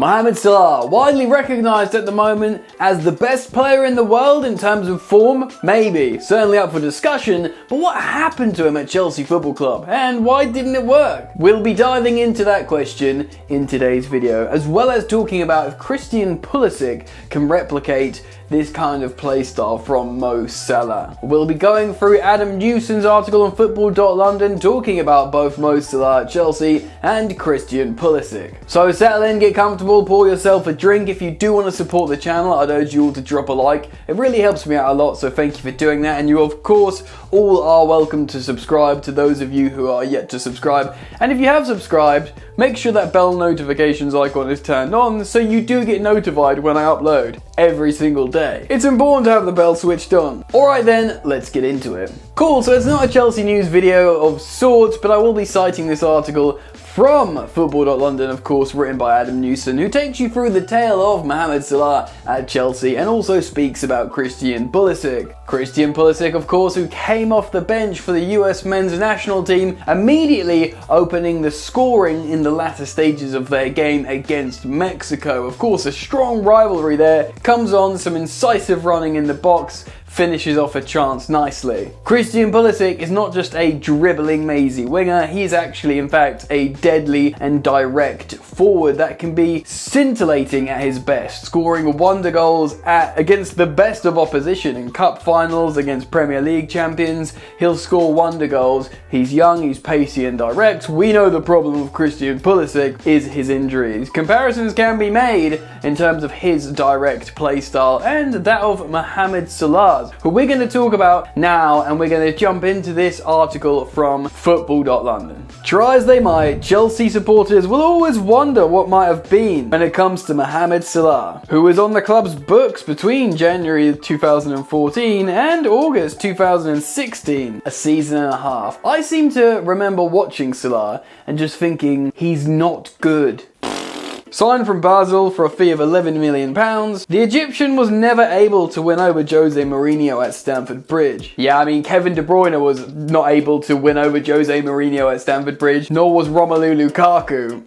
Mohamed Salah, widely recognised at the moment as the best player in the world in terms of form? Maybe, certainly up for discussion, but what happened to him at Chelsea Football Club and why didn't it work? We'll be diving into that question in today's video, as well as talking about if Christian Pulisic can replicate this kind of playstyle from Mo Salah. We'll be going through Adam Newson's article on football.london talking about both Mo Salah at Chelsea and Christian Pulisic. So settle in, get comfortable, pour yourself a drink. If you do want to support the channel, I'd urge you all to drop a like. It really helps me out a lot, so thank you for doing that. And you of course all are welcome to subscribe, to those of you who are yet to subscribe. And if you have subscribed, make sure that bell notifications icon is turned on so you do get notified when I upload every single day. It's important to have the bell switched on. Alright then, let's get into it. Cool, so it's not a Chelsea news video of sorts, but I will be citing this article from football.london, of course, written by Adam Newson, who takes you through the tale of Mohamed Salah at Chelsea and also speaks about Christian Pulisic. Christian Pulisic, of course, who came off the bench for the US men's national team, immediately opening the scoring in the latter stages of their game against Mexico. Of course, a strong rivalry there, comes on, some incisive running in the box, finishes off a chance nicely. Christian Pulisic is not just a dribbling mazy winger, he's actually in fact a deadly and direct forward that can be scintillating at his best, scoring wonder goals against the best of opposition in cup finals against Premier League champions. He'll score wonder goals. He's young, he's pacey and direct. We know the problem with Christian Pulisic is his injuries. Comparisons can be made in terms of his direct play style and that of Mohamed Salah, who we're going to talk about now, and we're going to jump into this article from football.london. Try as they might, Chelsea supporters will always wonder what might have been when it comes to Mohamed Salah, who was on the club's books between January 2014 and August 2016, a season and a half. I seem to remember watching Salah and just thinking, he's not good. Signed from Basel for a fee of £11 million, the Egyptian was never able to win over Jose Mourinho at Stamford Bridge. Yeah, I mean, Kevin De Bruyne was not able to win over Jose Mourinho at Stamford Bridge, nor was Romelu Lukaku.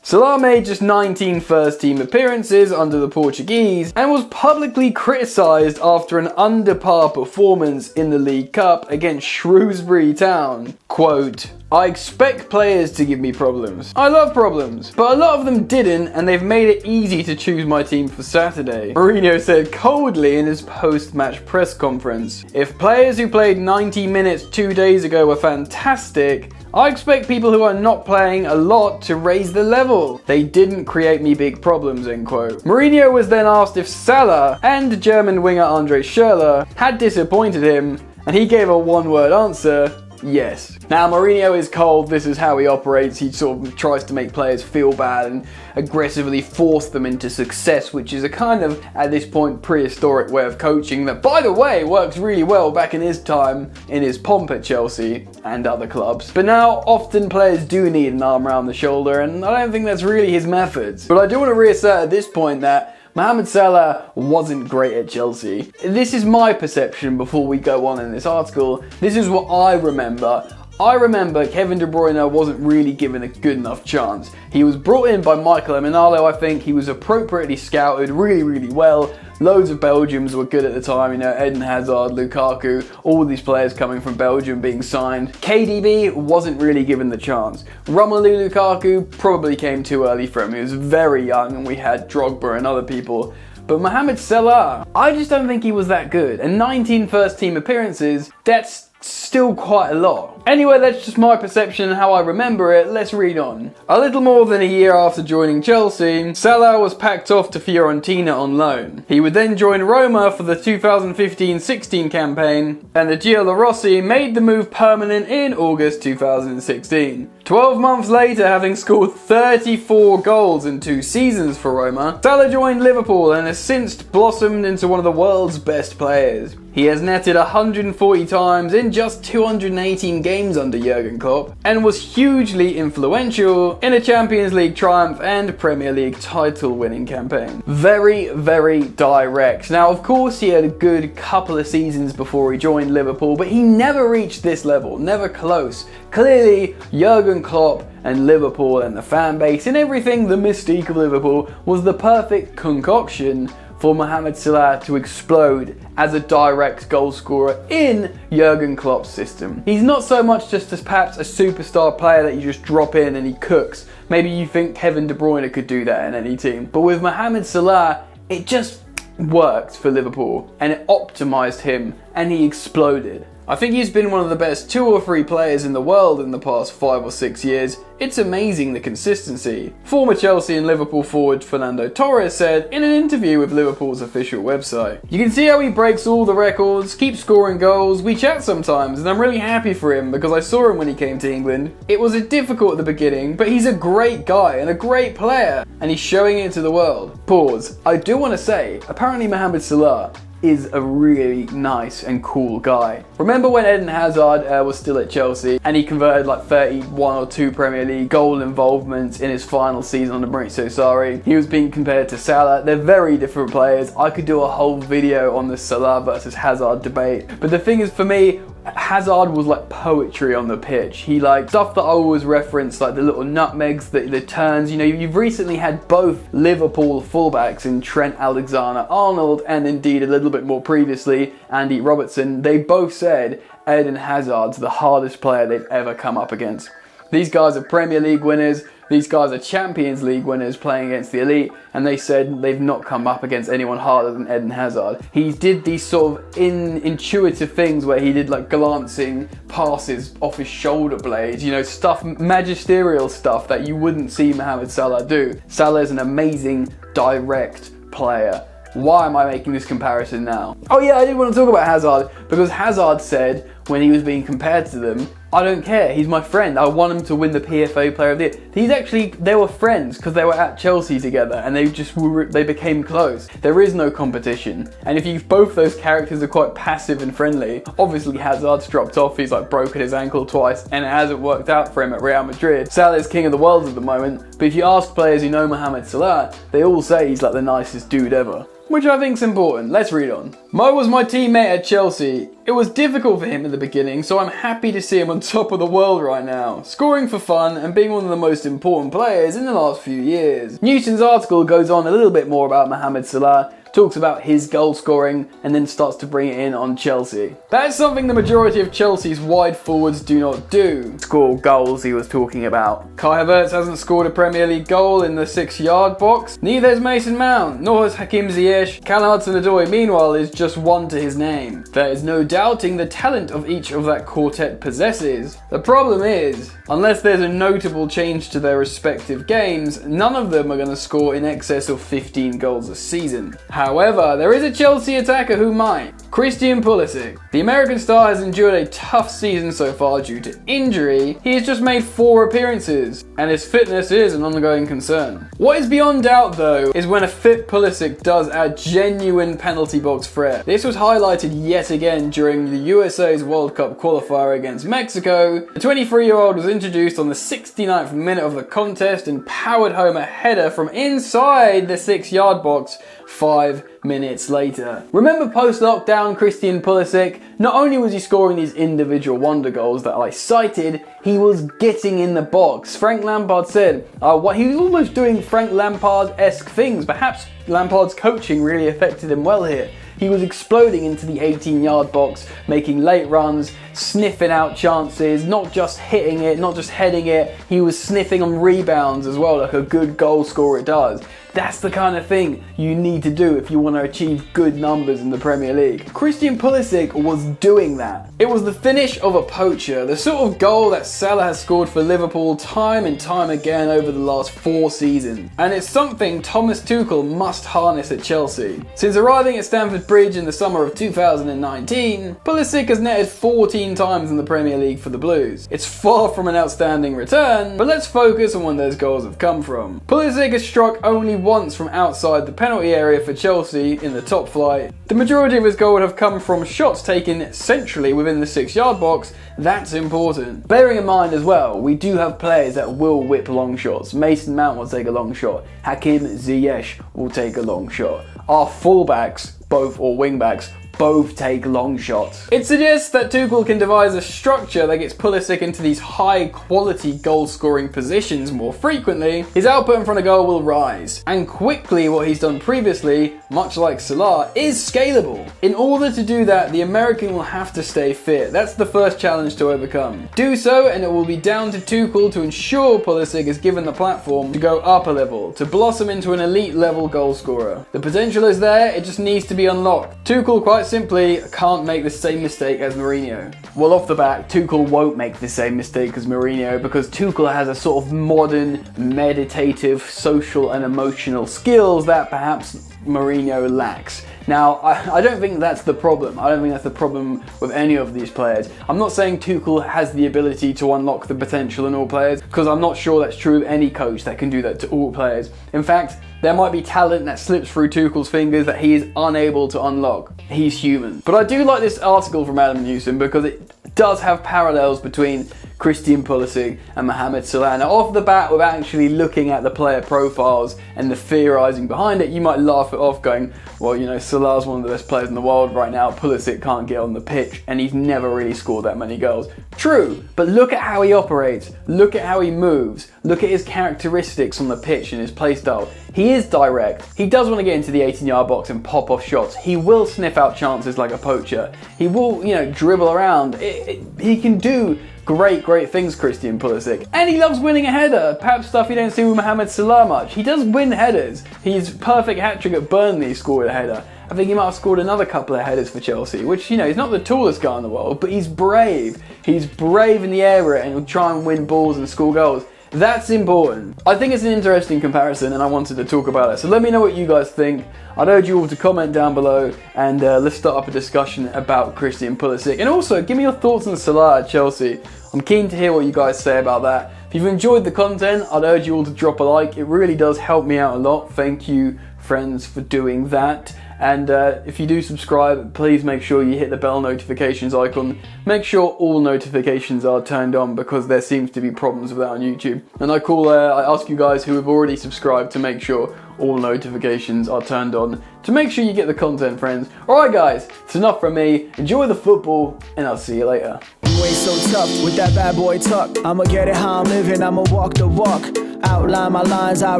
Salah made just 19 first-team appearances under the Portuguese and was publicly criticised after an under-par performance in the League Cup against Shrewsbury Town. Quote, "I expect players to give me problems. I love problems, but a lot of them didn't, and they've made it easy to choose my team for Saturday," Mourinho said coldly in his post-match press conference. "If players who played 90 minutes 2 days ago were fantastic, I expect people who are not playing a lot to raise the level. They didn't create me big problems," end quote. Mourinho was then asked if Salah and German winger Andre Schürrle had disappointed him, and he gave a one-word answer: yes. Now, Mourinho is cold, this is how he operates. He sort of tries to make players feel bad and aggressively force them into success, which is a kind of, at this point, prehistoric way of coaching that, by the way, works really well back in his time, in his pomp at Chelsea and other clubs. But now, often players do need an arm around the shoulder, and I don't think that's really his methods. But I do want to reassert at this point that Mohamed Salah wasn't great at Chelsea. This is my perception before we go on in this article. This is what I remember. I remember Kevin De Bruyne wasn't really given a good enough chance. He was brought in by Michael Emenalo, I think. He was appropriately scouted really well. Loads of Belgians were good at the time, you know, Eden Hazard, Lukaku, all these players coming from Belgium being signed. KDB wasn't really given the chance. Romelu Lukaku probably came too early for him. He was very young and we had Drogba and other people. But Mohamed Salah, I just don't think he was that good. And 19 first team appearances, that's still quite a lot. Anyway, that's just my perception and how I remember it. Let's read on. A little more than a year after joining Chelsea, Salah was packed off to Fiorentina on loan. He would then join Roma for the 2015-16 campaign, and the Giallorossi made the move permanent in August 2016. 12 months later, having scored 34 goals in 2 seasons for Roma, Salah joined Liverpool and has since blossomed into one of the world's best players. He has netted 140 times in just 218 games under Jurgen Klopp and was hugely influential in a Champions League triumph and Premier League title winning campaign. Very direct. Now, of course, he had a good couple of seasons before he joined Liverpool, but he never reached this level, never close. Clearly, Jurgen Jurgen Klopp and Liverpool and the fan base and everything, the mystique of Liverpool, was the perfect concoction for Mohamed Salah to explode as a direct goal scorer in Jurgen Klopp's system. He's not so much just as perhaps a superstar player that you just drop in and he cooks. Maybe you think Kevin De Bruyne could do that in any team. But with Mohamed Salah, it just worked for Liverpool and it optimised him and he exploded. I think he's been one of the best 2 or 3 players in the world in the past 5 or 6 years. It's amazing the consistency. Former Chelsea and Liverpool forward Fernando Torres said in an interview with Liverpool's official website, "You can see how he breaks all the records, keeps scoring goals, we chat sometimes and I'm really happy for him because I saw him when he came to England. It was difficult at the beginning, but he's a great guy and a great player and he's showing it to the world." Pause. I do want to say, apparently Mohamed Salah is a really nice and cool guy. Remember when Eden Hazard was still at Chelsea and he converted like 31 or 2 Premier League goal involvements in his final season under Maurizio Sarri? He was being compared to Salah. They're very different players. I could do a whole video on the Salah versus Hazard debate. But the thing is, for me, Hazard was like poetry on the pitch. He like stuff that I always reference, like the little nutmegs, the turns. You know, you've recently had both Liverpool fullbacks in Trent Alexander-Arnold and indeed a little bit more previously Andy Robertson. They both said Eden Hazard's the hardest player they've ever come up against. These guys are Premier League winners. These guys are Champions League winners playing against the elite, and they said they've not come up against anyone harder than Eden Hazard. He did these sort of intuitive things where he did like glancing passes off his shoulder blades, you know, stuff, magisterial stuff that you wouldn't see Mohamed Salah do. Salah is an amazing direct player. Why am I making this comparison now? Oh yeah, I did want to talk about Hazard because Hazard said when he was being compared to them, "I don't care, he's my friend, I want him to win the PFA Player of the Year." They were friends because they were at Chelsea together and they became close. There is no competition. And if both those characters are quite passive and friendly, obviously Hazard's dropped off, he's like broken his ankle twice and it hasn't worked out for him at Real Madrid. Salah's king of the world at the moment, but if you ask players who know Mohamed Salah, they all say he's like the nicest dude ever. Which I think's important. Let's read on. "Mo was my teammate at Chelsea. It was difficult for him in the beginning, so I'm happy to see him on top of the world right now, scoring for fun and being one of the most important players in the last few years." Newton's article goes on a little bit more about Mohamed Salah, talks about his goal scoring and then starts to bring it in on Chelsea. That's something the majority of Chelsea's wide forwards do not do. Score goals he was talking about. Kai Havertz hasn't scored a Premier League goal in the 6-yard box. Neither has Mason Mount, nor has Hakim Ziyech. Callum Hudson-Odoi, meanwhile, is just one to his name. There is no doubting the talent of each of that quartet possesses. The problem is, unless there's a notable change to their respective games, none of them are going to score in excess of 15 goals a season. However, there is a Chelsea attacker who might. Christian Pulisic. The American star has endured a tough season so far due to injury. He has just made 4 appearances, and his fitness is an ongoing concern. What is beyond doubt though, is when a fit Pulisic does add genuine penalty box threat. This was highlighted yet again during the USA's World Cup qualifier against Mexico. The 23-year-old was introduced on the 69th minute of the contest and powered home a header from inside the 6-yard box 5 minutes later. Remember post-lockdown Christian Pulisic? Not only was he scoring these individual wonder goals that I cited, he was getting in the box. Frank Lampard said he was almost doing Frank Lampard-esque things. Perhaps Lampard's coaching really affected him well here. He was exploding into the 18-yard box, making late runs, sniffing out chances, not just hitting it, not just heading it, he was sniffing on rebounds as well, like a good goal scorer does. That's the kind of thing you need to do if you want to achieve good numbers in the Premier League. Christian Pulisic was doing that. It was the finish of a poacher, the sort of goal that Salah has scored for Liverpool time and time again over the last 4 seasons. And it's something Thomas Tuchel must harness at Chelsea. Since arriving at Stamford Bridge in the summer of 2019, Pulisic has netted 14 times in the Premier League for the Blues. It's far from an outstanding return, but let's focus on when those goals have come from. Pulisic has struck only once from outside the penalty area for Chelsea in the top flight. The majority of his goal would have come from shots taken centrally within the 6-yard box. That's important. Bearing in mind as well, we do have players that will whip long shots. Mason Mount will take a long shot. Hakim Ziyech will take a long shot. Our fullbacks, both or wingbacks, both take long shots. It suggests that Tuchel can devise a structure that gets Pulisic into these high quality goal scoring positions more frequently. His output in front of goal will rise, and quickly what he's done previously, much like Salah, is scalable. In order to do that, the American will have to stay fit. That's the first challenge to overcome. Do so, and it will be down to Tuchel to ensure Pulisic is given the platform to go up a level, to blossom into an elite level goal scorer. The potential is there, it just needs to be unlocked. Tuchel, quite simply, can't make the same mistake as Mourinho. Well, off the bat, Tuchel won't make the same mistake as Mourinho because Tuchel has a sort of modern, meditative, social and emotional skills that perhaps Mourinho lacks. Now, I don't think that's the problem. I don't think that's the problem with any of these players. I'm not saying Tuchel has the ability to unlock the potential in all players, because I'm not sure that's true of any coach that can do that to all players. In fact, there might be talent that slips through Tuchel's fingers that he is unable to unlock. He's human. But I do like this article from Adam Newsom because it does have parallels between Christian Pulisic and Mohamed Salah. Now, off the bat, without actually looking at the player profiles and the theorising behind it, you might laugh it off going, well, you know, Salah's one of the best players in the world right now. Pulisic can't get on the pitch and he's never really scored that many goals. True, but look at how he operates. Look at how he moves. Look at his characteristics on the pitch and his play style. He is direct. He does want to get into the 18-yard box and pop off shots. He will sniff out chances like a poacher. He will, dribble around. He can do great things, Christian Pulisic. And he loves winning a header, perhaps stuff you don't see with Mohamed Salah much. He does win headers. He's perfect hat-trick at Burnley, scored a header. I think he might have scored another couple of headers for Chelsea, which, he's not the tallest guy in the world, but he's brave. He's brave in the area and will try and win balls and score goals. That's important. I think it's an interesting comparison and I wanted to talk about it. So let me know what you guys think. I'd urge you all to comment down below and let's start up a discussion about Christian Pulisic. And also, give me your thoughts on Salah at Chelsea. I'm keen to hear what you guys say about that. If you've enjoyed the content, I'd urge you all to drop a like. It really does help me out a lot. Thank you, friends, for doing that. And if you do subscribe, please make sure you hit the bell notifications icon. Make sure all notifications are turned on because there seems to be problems with that on YouTube. And I ask you guys who have already subscribed to make sure all notifications are turned on to make sure you get the content, friends. Alright guys, it's enough from me. Enjoy the football and I'll see you later. You ain't so tough with that bad boy tuck. I'ma get it how I'm living, I'ma walk the walk. Outline my lines, I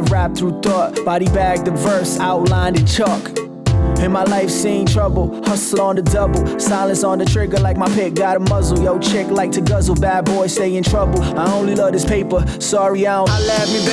rap through thought. Body bag the verse, outlined in chalk. In my life seen trouble, hustle on the double. Silence on the trigger like my pick got a muzzle. Yo chick like to guzzle, bad boy stay in trouble. I only love this paper, sorry I don't. I laugh me baby.